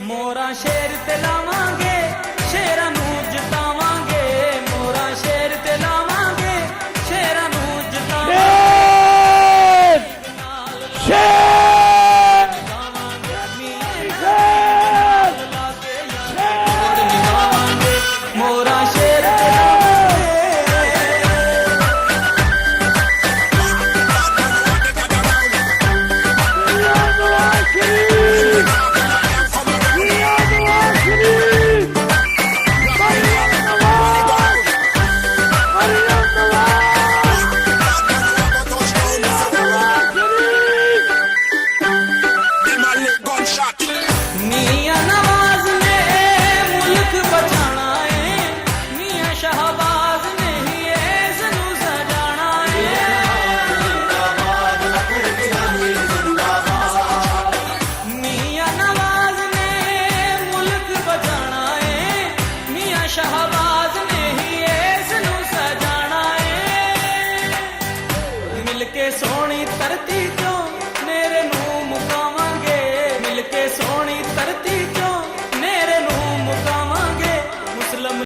मोरा शेर ते लावांगे शेरां नूं जितावांगे मोरा शेर ते लावांगे शेरां नूं जितावांगे शेर मोरा शेर ते शहबाज ने ही इसनूं सजाना है मिल के सोहनी धरती